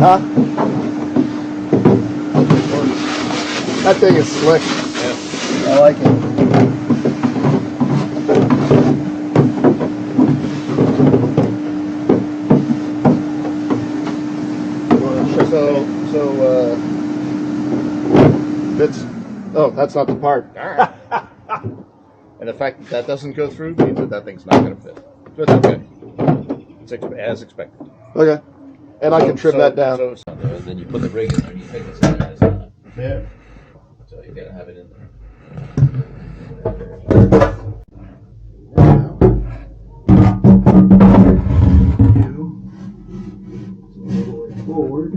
Huh? That thing is slick. Yeah. I like it. That's not the part. All right. And the fact that doesn't go through means that thing's not going to fit. So it's okay. It's as expected. Okay. And I can trim that down. And then you put the rig in there and you take the size out. Yeah. So you gotta have it in there. Forward.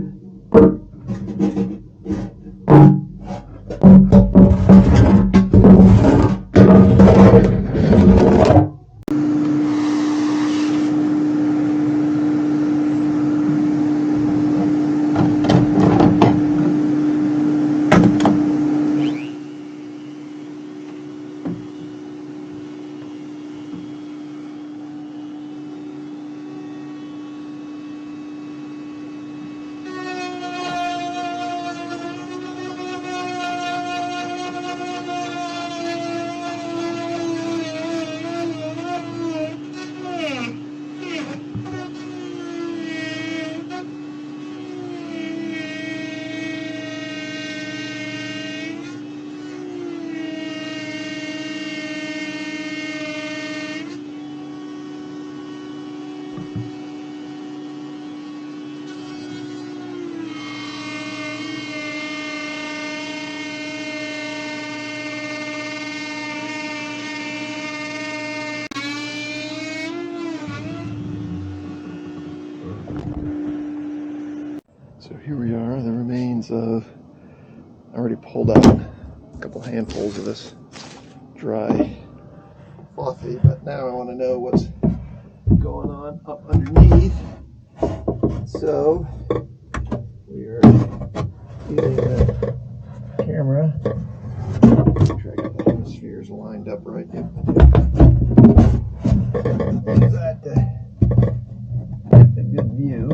So here we are, the remains of, I already pulled out a couple handfuls of this dry fluffy, but now I want to know what's going on up underneath. So we are using the camera. Make sure I got the hemispheres lined up right. Yep. That get a good view.